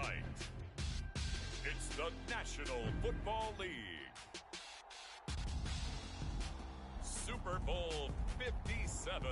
tonight. It's the National Football League. Super Bowl 57.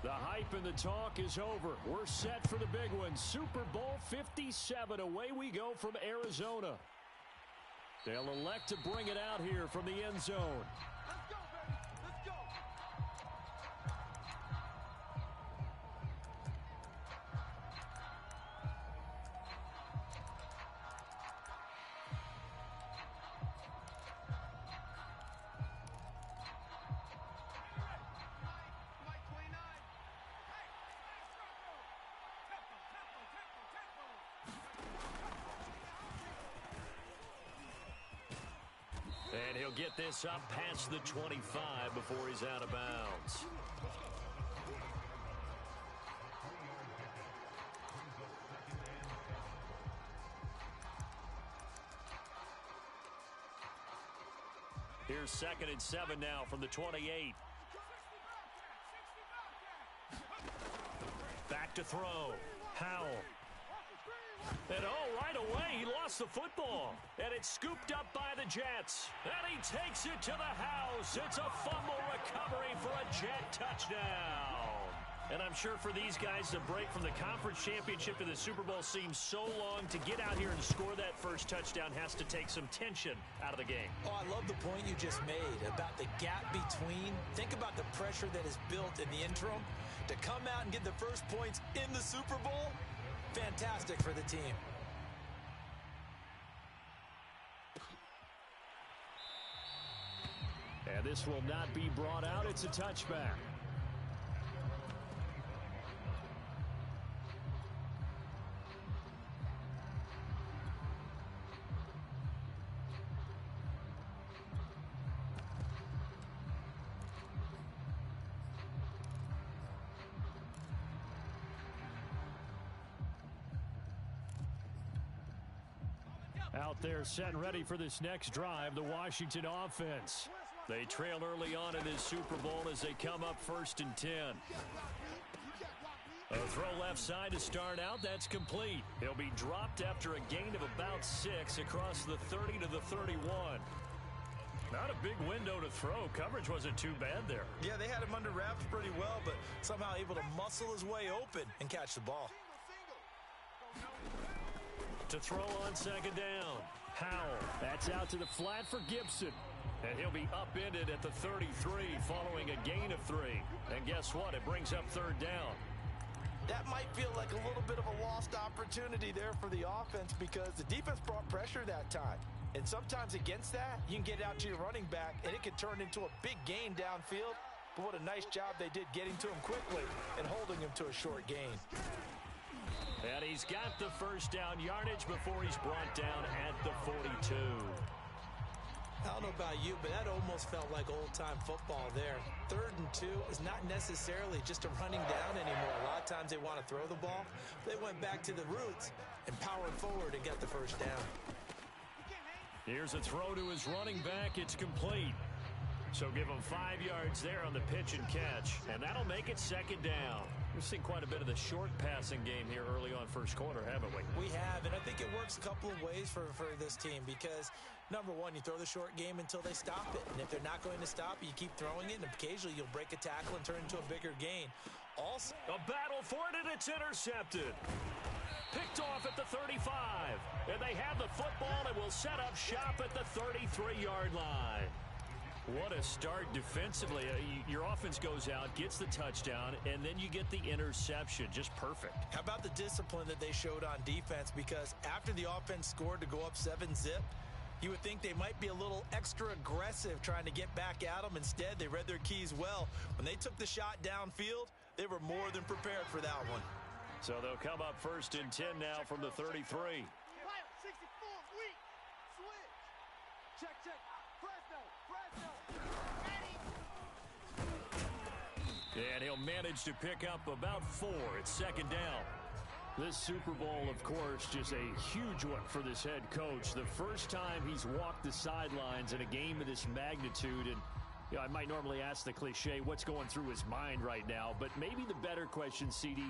The hype and the talk is over. We're set for the big one. Super Bowl 57. Away we go from Arizona. They'll elect to bring it out here from the end zone. Let's go, baby. Let's go. And he'll get this up past the 25 before he's out of bounds. Here's 2nd and 7 now from the 28. Back to throw. Howell. And right away, he lost the football. And it's scooped up by the Jets. And he takes it to the house. It's a fumble recovery for a Jet touchdown. And I'm sure for these guys, the break from the conference championship to the Super Bowl seems so long. To get out here and score that first touchdown has to take some tension out of the game. Oh, I love the point you just made about the gap between. Think about the pressure that is built in the interim. To come out and get the first points in the Super Bowl, fantastic for the team. And this will not be brought out. It's a touchback. Out there set and ready for this next drive, the Washington offense. They trail early on in this Super Bowl as they come up 1st and 10. A throw left side to start out. That's complete. He'll be dropped after a gain of about 6 across the 30 to the 31. Not a big window to throw. Coverage wasn't too bad there. Yeah, they had him under wraps pretty well, but somehow able to muscle his way open and catch the ball. To throw on 2nd down. Howell. That's out to the flat for Gibson. And he'll be upended at the 33 following a gain of 3. And guess what? It brings up 3rd down. That might feel like a little bit of a lost opportunity there for the offense because the defense brought pressure that time. And sometimes against that, you can get out to your running back, and it can turn into a big gain downfield. But what a nice job they did getting to him quickly and holding him to a short gain. And he's got the first down yardage before he's brought down at the 42. I don't know about you, but that almost felt like old-time football there. 3rd and 2 is not necessarily just a running down anymore. A lot of times they want to throw the ball. They went back to the roots and powered forward and got the first down. Here's a throw to his running back. It's complete. So give him 5 yards there on the pitch and catch. And that'll make it 2nd down. We've seen quite a bit of the short passing game here early on first quarter, haven't we? We have, and I think it works a couple of ways for this team because, number one, you throw the short game until they stop it. And if they're not going to stop it, you keep throwing it, and occasionally you'll break a tackle and turn it into a bigger gain. Also, a battle for it, and it's intercepted. Picked off at the 35. And they have the football and will set up shop at the 33-yard line. What a start defensively. Your offense goes out, gets the touchdown, and then you get the interception. Just perfect. How about the discipline that they showed on defense? Because after the offense scored to go up 7-zip, you would think they might be a little extra aggressive trying to get back at them. Instead, they read their keys well. When they took the shot downfield, they were more than prepared for that one. So they'll come up 1st and 10 now from the 33. 64, weak. Switch. Check. Fresno. And he'll manage to pick up about 4. It's second down. This Super Bowl, of course, just a huge one for this head coach. The first time he's walked the sidelines in a game of this magnitude. And you know, I might normally ask the cliche, what's going through his mind right now? But maybe the better question, CD,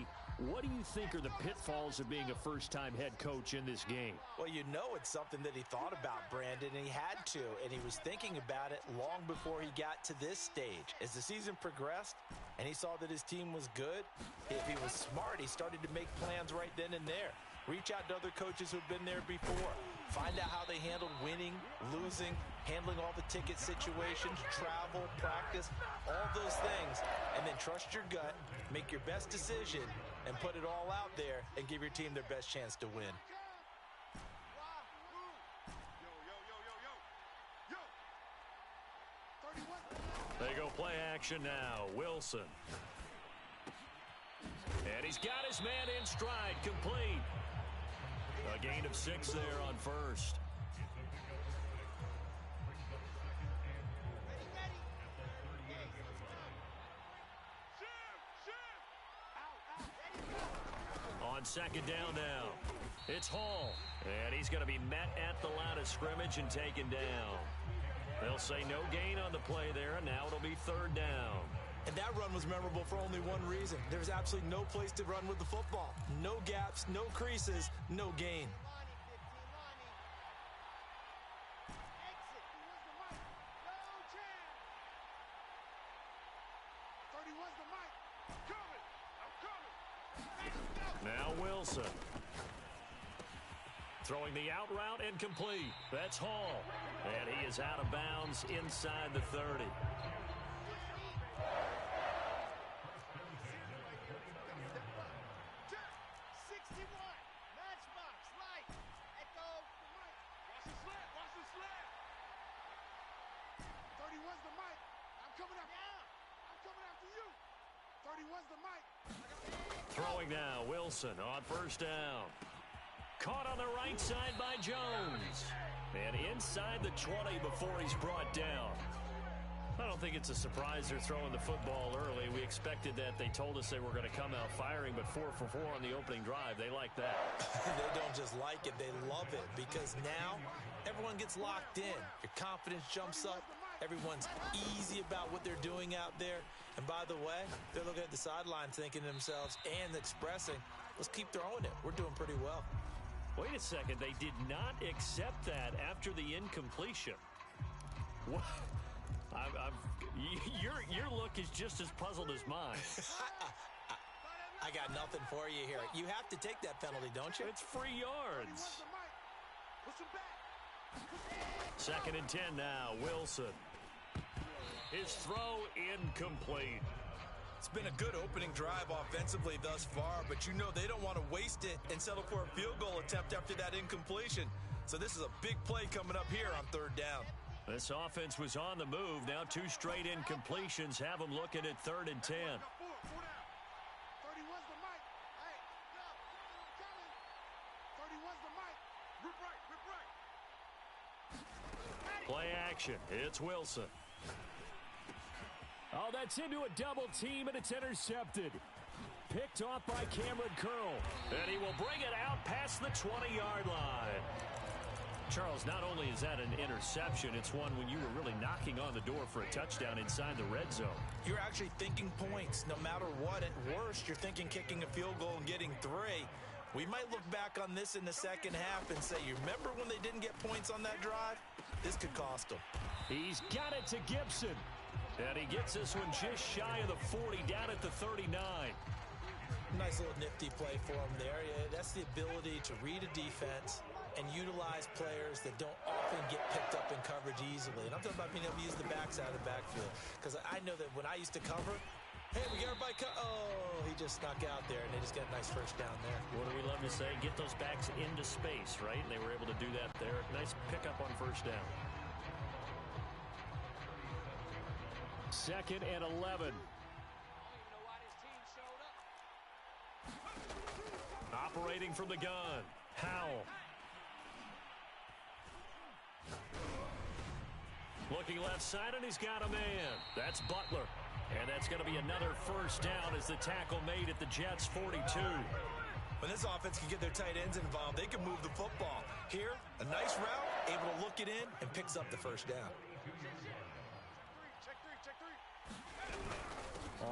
what do you think are the pitfalls of being a first-time head coach in this game? Well, you know it's something that he thought about, Brandon, and he had to. And he was thinking about it long before he got to this stage. As the season progressed and he saw that his team was good, if he was smart, he started to make plans right then and there. Reach out to other coaches who've been there before. Find out how they handled winning, losing, handling all the ticket situations, travel, practice, all those things. And then trust your gut, make your best decision, and put it all out there and give your team their best chance to win. They go play action now. Wilson. And he's got his man in stride, complete. A gain of 6 there on first. On second down now, it's Hall. And he's going to be met at the line of scrimmage and taken down. They'll say no gain on the play there, and now it'll be third down. And that run was memorable for only one reason. There's absolutely no place to run with the football. No gaps, no creases, no gain. Now Wilson. Throwing the out route and complete. That's Hall. And he is out of bounds inside the 30. Throwing now, Wilson on first down. Caught on the right side by Jones. And inside the 20 before he's brought down. I don't think it's a surprise they're throwing the football early. We expected that. They told us they were going to come out firing, but 4 for 4 on the opening drive. They like that. They don't just like it, they love it, because now everyone gets locked in. Your confidence jumps up. Everyone's easy about what they're doing out there. And by the way, they're looking at the sideline thinking to themselves and expressing, let's keep throwing it. We're doing pretty well. Wait a second. They did not accept that after the incompletion. What? Your look is just as puzzled as mine. I got nothing for you here. You have to take that penalty, don't you? It's free yards. Second and 10 now. Wilson. His throw incomplete. It's been a good opening drive offensively thus far, but you know they don't want to waste it and settle for a field goal attempt after that incompletion. So this is a big play coming up here on third down. This offense was on the move. Now 2 straight incompletions have them looking at third and 10. Play action. It's Wilson. Oh, that's into a double team, and it's intercepted. Picked off by Cameron Curl. And he will bring it out past the 20-yard line. Charles, not only is that an interception, it's one when you were really knocking on the door for a touchdown inside the red zone. You're actually thinking points. No matter what, at worst, you're thinking kicking a field goal and getting 3. We might look back on this in the second half and say, you remember when they didn't get points on that drive? This could cost them. He's got it to Gibson. And he gets this one just shy of the 40, down at the 39. Nice little nifty play for him there. Yeah, that's the ability to read a defense and utilize players that don't often get picked up in coverage easily. And I'm talking about being able to use the backside of the backfield. Because I know that when I used to cover, hey, we got everybody oh, he just snuck out there, and they just got a nice first down there. What do we love to say? Get those backs into space, right? And they were able to do that there. Nice pickup on first down. Second and 11. Operating from the gun, Howell. Looking Looking left side, and he's got a man. That's Butler. And that's going to be another first down as the tackle made at the Jets' 42. When this offense can get their tight ends involved, they can move the football. Here, a nice route, able to look it in, and picks up the first down.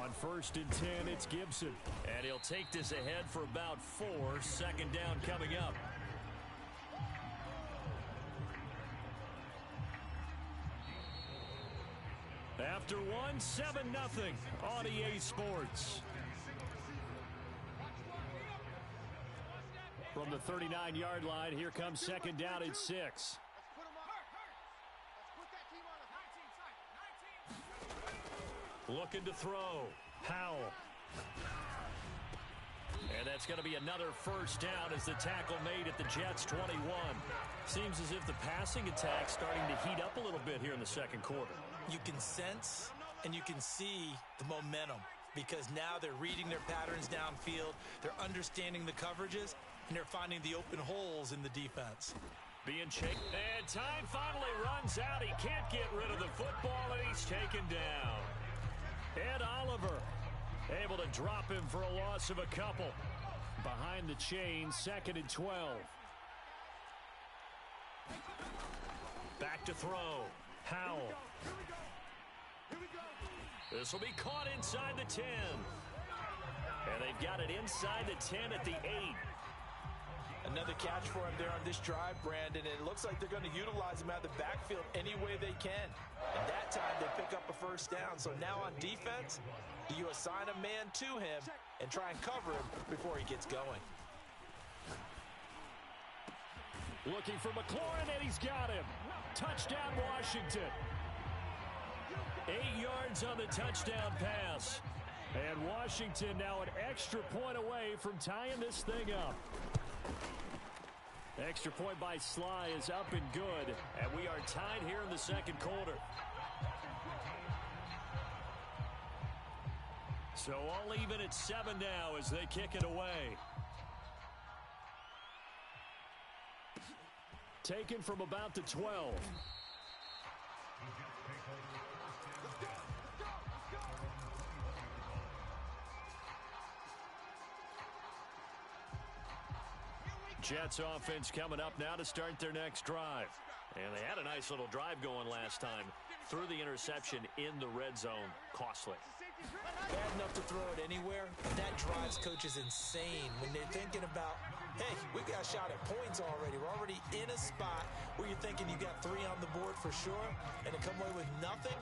On 1st and 10, it's Gibson. And he'll take this ahead for about 4. Second down coming up. After one, 7-0 on EA Sports. From the 39-yard line, here comes second down and 6. Looking to throw. Howell. And that's going to be another first down as the tackle made at the Jets' 21. Seems as if the passing attack's starting to heat up a little bit here in the second quarter. You can sense and you can see the momentum because now they're reading their patterns downfield, they're understanding the coverages, and they're finding the open holes in the defense. Being chased, and time finally runs out. He can't get rid of the football, and he's taken down. Ed Oliver able to drop him for a loss of a couple. Behind the chain, 2nd and 12. Back to throw. Howell. This will be caught inside the 10. And they've got it inside the 10 at the 8. Another catch for him there on this drive, Brandon. And it looks like they're going to utilize him out of the backfield any way they can. And that time they pick up a first down. So now on defense, do you assign a man to him and try and cover him before he gets going? Looking for McLaurin, and he's got him. Touchdown, Washington. 8 yards on the touchdown pass. And Washington now an extra point away from tying this thing up. Extra point by Sly is up and good. And we are tied here in the second quarter. So all even at 7 now as they kick it away. Taken from about the 12. Jets offense coming up now to start their next drive. And they had a nice little drive going last time. Threw the interception in the red zone. Costly. Bad enough to throw it anywhere. That drives coaches insane when they're thinking about, hey, we got a shot at points already. We're already in a spot where you're thinking you got 3 on the board for sure, and to come away with nothing,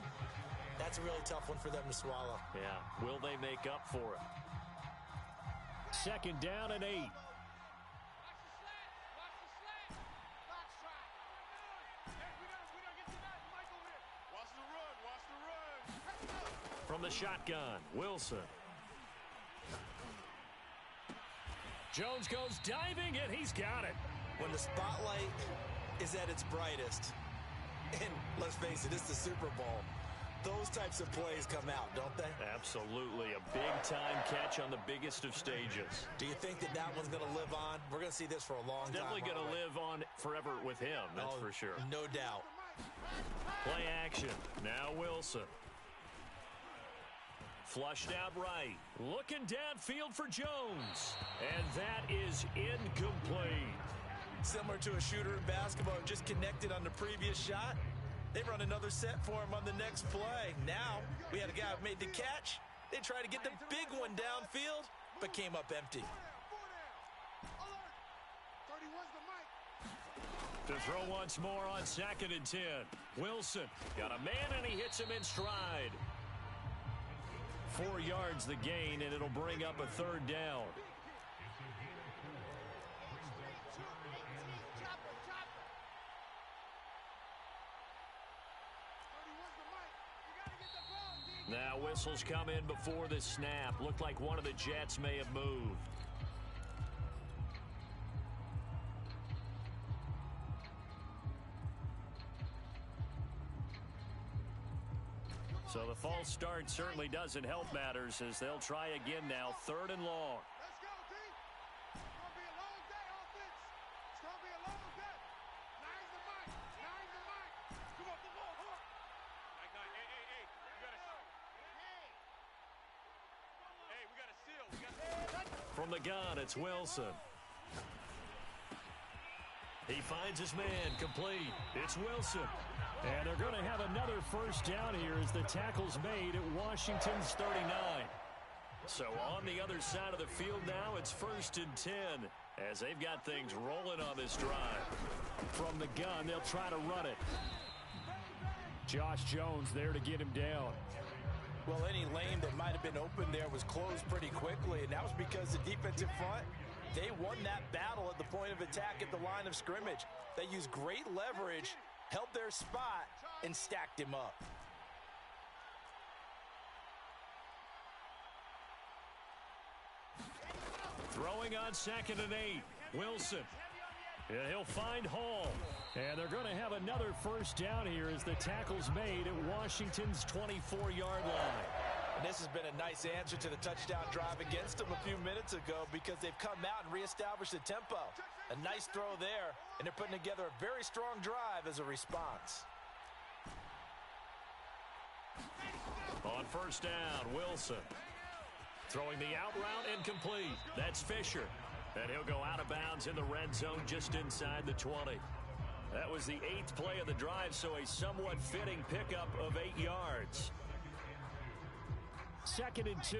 that's a really tough one for them to swallow. Yeah. Will they make up for it? Second down and 8. From the shotgun, Wilson. Jones goes diving, and he's got it. When the spotlight is at its brightest, and let's face it, it's the Super Bowl, those types of plays come out, don't they? Absolutely. A big-time catch on the biggest of stages. Do you think that one's going to live on? We're going to see this for a long time. Definitely going to live on forever with him, that's for sure. No doubt. Play action. Now Wilson. Flushed out right. Looking downfield for Jones. And that is incomplete. Similar to a shooter in basketball who just connected on the previous shot. They run another set for him on the next play. Now, we had a guy who made the catch. They tried to get the big one downfield, but came up empty. To throw once more on 2nd and 10. Wilson got a man, and he hits him in stride. 4 yards the gain, and it'll bring up a 3rd down. Now whistles come in before the snap. Looked like one of the Jets may have moved. So the false start certainly doesn't help matters as they'll try again now. 3rd and long. Let's go, D. It's going to be a long day, offense. It's going to be a long day. Nine's the mic. Nine's the mic. Come on, come on, come on. From the gun, it's Wilson. He finds his man, complete. It's Wilson. And they're going to have another first down here as the tackle's made at Washington's 39. So on the other side of the field now, it's 1st and 10 as they've got things rolling on this drive. From the gun, they'll try to run it. Josh Jones there to get him down. Well, any lane that might have been open there was closed pretty quickly, and that was because the defensive front, they won that battle at the point of attack at the line of scrimmage. They used great leverage, held their spot, and stacked him up. Throwing on 2nd and 8, Wilson. And he'll find Hall. And they're going to have another first down here as the tackle's made at Washington's 24-yard line. And this has been a nice answer to the touchdown drive against them a few minutes ago because they've come out and reestablished the tempo. A nice throw there, and they're putting together a very strong drive as a response. On first down, Wilson. Throwing the out route incomplete. That's Fisher. And he'll go out of bounds in the red zone just inside the 20. That was the 8th play of the drive, so a somewhat fitting pickup of 8 yards. 2nd and 2.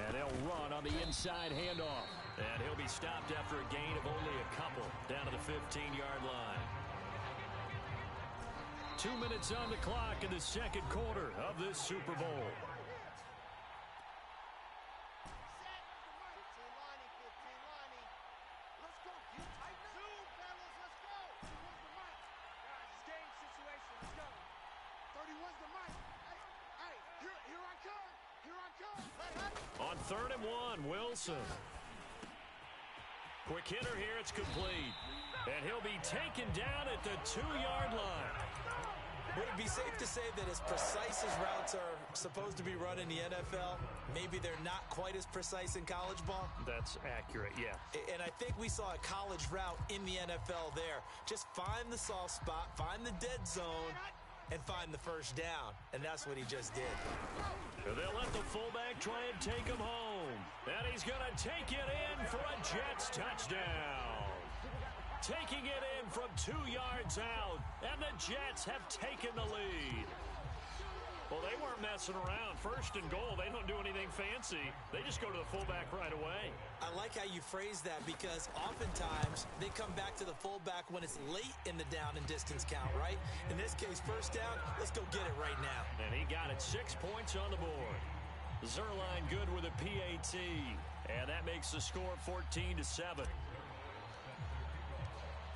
And they'll run on the inside handoff. And he'll be stopped after a gain of only a couple down to the 15-yard line. 2 minutes on the clock in the second quarter of this Super Bowl. On 3rd and 1, Wilson. Quick hitter here, it's complete. And he'll be taken down at the 2-yard line. Would it be safe to say that as precise as routes are supposed to be run in the NFL, maybe they're not quite as precise in college ball? That's accurate, yeah. And I think we saw a college route in the NFL there. Just find the soft spot, find the dead zone, and find the first down. And that's what he just did. They'll let the fullback try and take him home. And he's going to take it in for a Jets touchdown. Taking it in from 2 yards out, and the Jets have taken the lead. Well, they weren't messing around. 1st and goal, they don't do anything fancy. They just go to the fullback right away. I like how you phrase that because oftentimes they come back to the fullback when it's late in the down and distance count, right? In this case, first down, let's go get it right now. And he got it, 6 points on the board. Zerline good with a PAT, and that makes the score 14-7.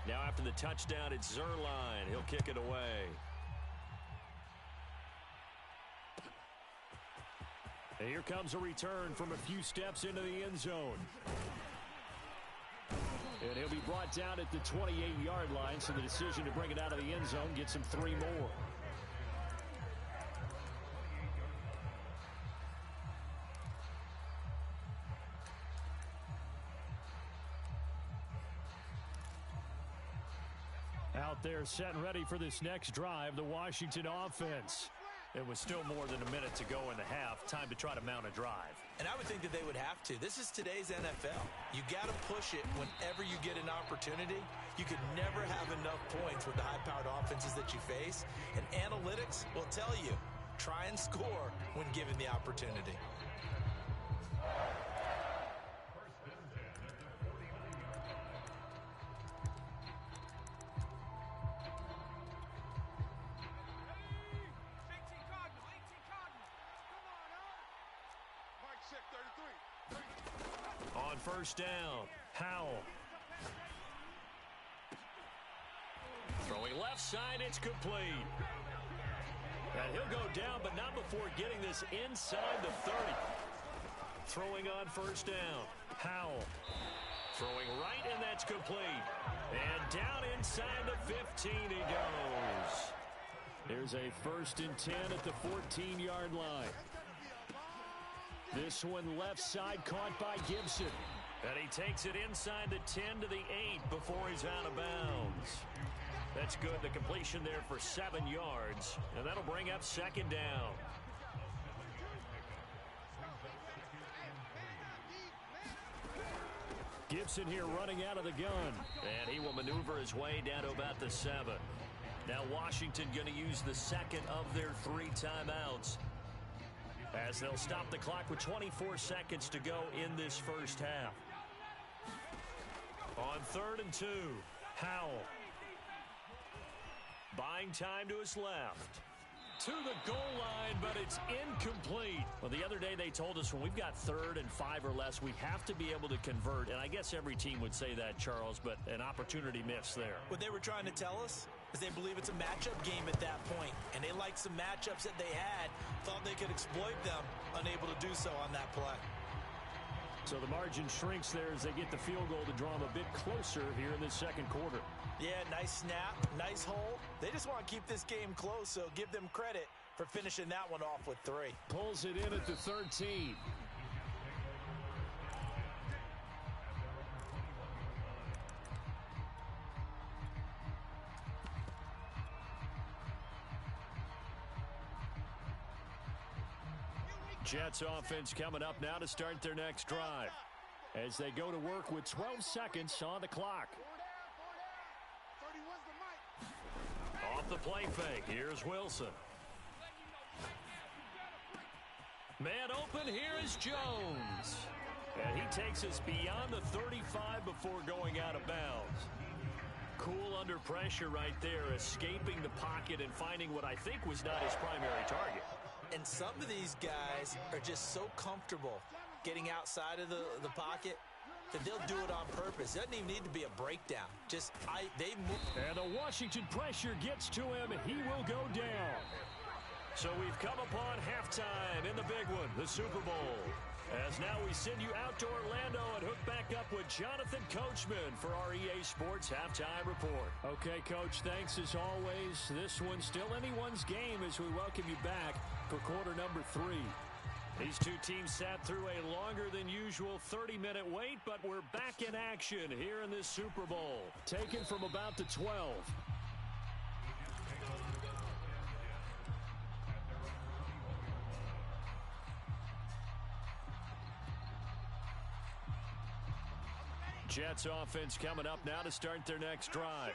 Now after the touchdown, it's Zerline. He'll kick it away. And here comes a return from a few steps into the end zone. And he'll be brought down at the 28-yard line, so the decision to bring it out of the end zone gets him 3 more. Out there set and ready for this next drive, the Washington offense. It was still more than a minute to go in the half. Time to try to mount a drive. And I would think that they would have to. This is today's NFL. You got to push it whenever you get an opportunity. You could never have enough points with the high-powered offenses that you face. And analytics will tell you, try and score when given the opportunity. On first down, Howell. Throwing left side, it's complete. And he'll go down, but not before getting this inside the 30. Throwing on first down, Howell. Throwing right, and that's complete. And down inside the 15 he goes. There's a 1st and 10 at the 14-yard line. This one left side caught by Gibson. And he takes it inside the 10 to the 8 before he's out of bounds. That's good. The completion there for 7 yards. And that'll bring up 2nd down. Gibson here running out of the gun. And he will maneuver his way down to about the 7. Now Washington going to use the second of their 3 timeouts, as they'll stop the clock with 24 seconds to go in this first half. On 3rd and 2, Howell. Buying time to his left. To the goal line, but it's incomplete. Well, the other day they told us when we've got 3rd and 5 or less, we have to be able to convert. And I guess every team would say that, Charles, but an opportunity missed there. What they were trying to tell us is they believe it's a matchup game at that point, and they liked some matchups that they had, thought they could exploit them, unable to do so on that play. So the margin shrinks there as they get the field goal to draw them a bit closer here in this second quarter. Yeah, nice snap, nice hole. They just want to keep this game close, so give them credit for finishing that one off with 3. Pulls it in at the 13. Jets offense coming up now to start their next drive, as they go to work with 12 seconds on the clock. Off the play fake, here's Wilson. Man open, here is Jones. And he takes us beyond the 35 before going out of bounds. Cool under pressure right there, escaping the pocket and finding what I think was not his primary target. And some of these guys are just so comfortable getting outside of the pocket that they'll do it on purpose. It doesn't even need to be a breakdown. They move. And the Washington pressure gets to him. He will go down. So we've come upon halftime in the big one, the Super Bowl. As now we send you out to Orlando and hook back up with Jonathan Coachman for our EA Sports Halftime Report. Okay, Coach, thanks as always. This one's still anyone's game as we welcome you back for quarter number 3. These two teams sat through a longer than usual 30-minute wait, but we're back in action here in this Super Bowl. Taken from about the 12. Jets offense coming up now to start their next drive.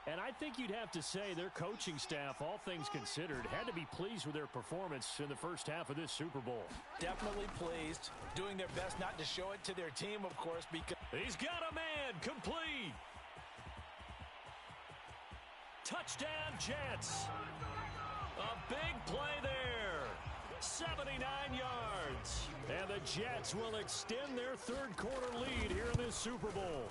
And I think you'd have to say their coaching staff, all things considered, had to be pleased with their performance in the first half of this Super Bowl. Definitely pleased, doing their best not to show it to their team, of course, because he's got a man, complete. Touchdown, Jets. A big play there. 79 yards. And the Jets will extend their third quarter lead here in this Super Bowl.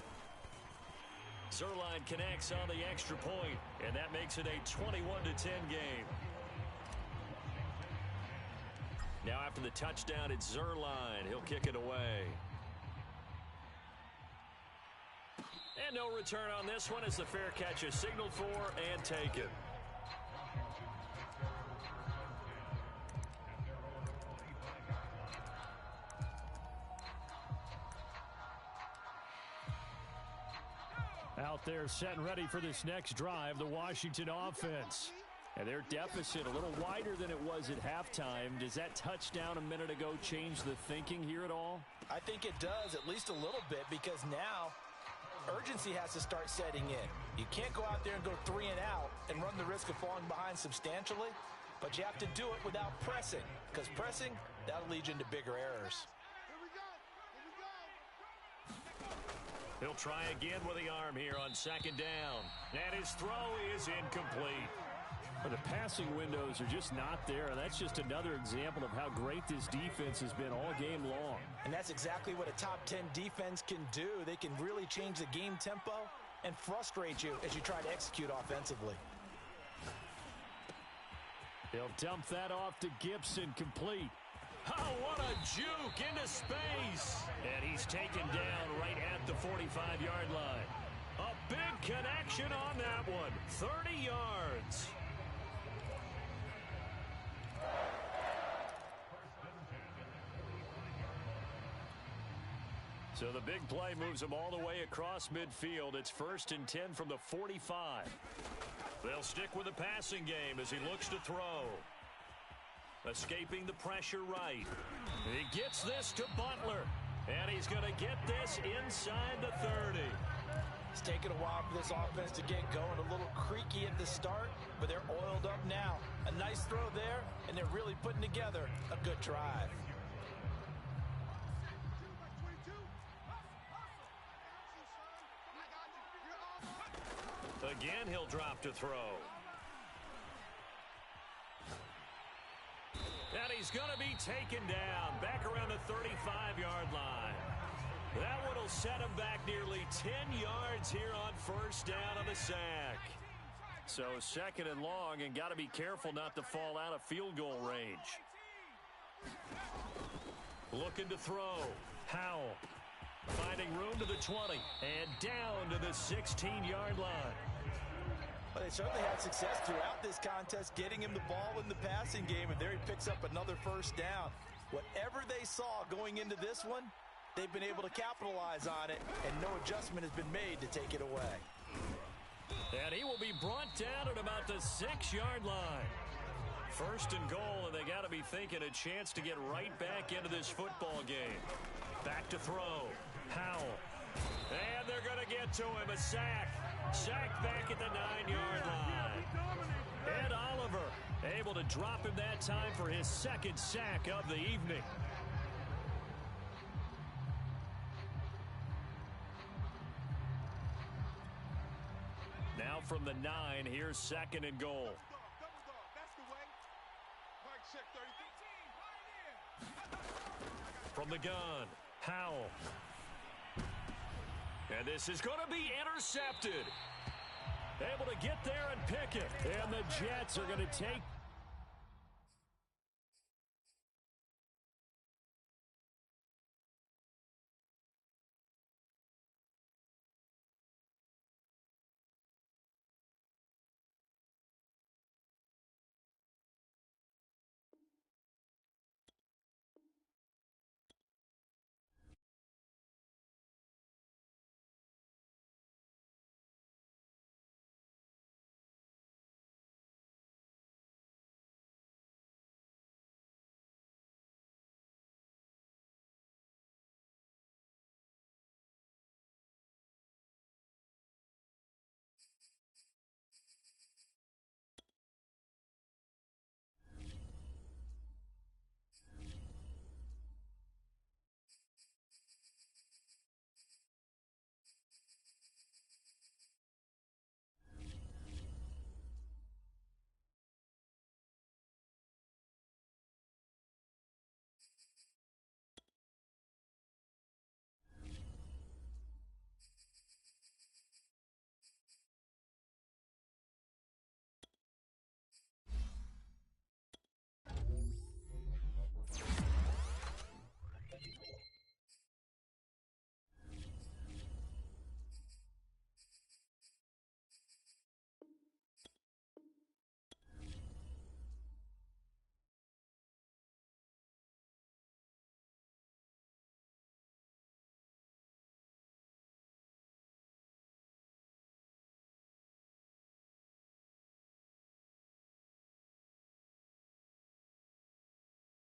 Zerline connects on the extra point, and that makes it a 21-10 game. Now after the touchdown, it's Zerline. He'll kick it away. And no return on this one as the fair catch is signaled for and taken. Out there set and ready for this next drive, the Washington offense. And their deficit a little wider than it was at halftime. Does that touchdown a minute ago change the thinking here at all? I think it does, at least a little bit, because now urgency has to start setting in. You can't go out there and go 3 and out and run the risk of falling behind substantially, but you have to do it without pressing, because pressing, that'll lead you into bigger errors. He'll try again with the arm here on second down. And his throw is incomplete. But the passing windows are just not there, and that's just another example of how great this defense has been all game long. And that's exactly what a top 10 defense can do. They can really change the game tempo and frustrate you as you try to execute offensively. He'll dump that off to Gibson, complete. Oh, what a juke into space. And he's taken down right at the 45-yard line. A big connection on that one. 30 yards. So the big play moves them all the way across midfield. It's 1st and 10 from the 45. They'll stick with the passing game as he looks to throw. Escaping the pressure right. He gets this to Butler. And he's going to get this inside the 30. It's taken a while for this offense to get going. A little creaky at the start, but they're oiled up now. A nice throw there, and they're really putting together a good drive. Again, he'll drop to throw. And he's going to be taken down back around the 35-yard line. That one will set him back nearly 10 yards here on first down on the sack. So second and long, and got to be careful not to fall out of field goal range. Looking to throw. Howell finding room to the 20 and down to the 16-yard line. Well, they certainly had success throughout this contest, getting him the ball in the passing game, and there he picks up another first down. Whatever they saw going into this one, they've been able to capitalize on it, and no adjustment has been made to take it away. And he will be brought down at about the 6-yard line. First and goal, and they got to be thinking a chance to get right back into this football game. Back to throw. Howell. And they're going to get to him. A sack. Sack back at the 9-yard line. And Oliver able to drop him that time for his second sack of the evening. Now from the 9, here's second and goal. From the gun, Howell. And this is going to be intercepted. Able to get there and pick it. And the Jets are going to take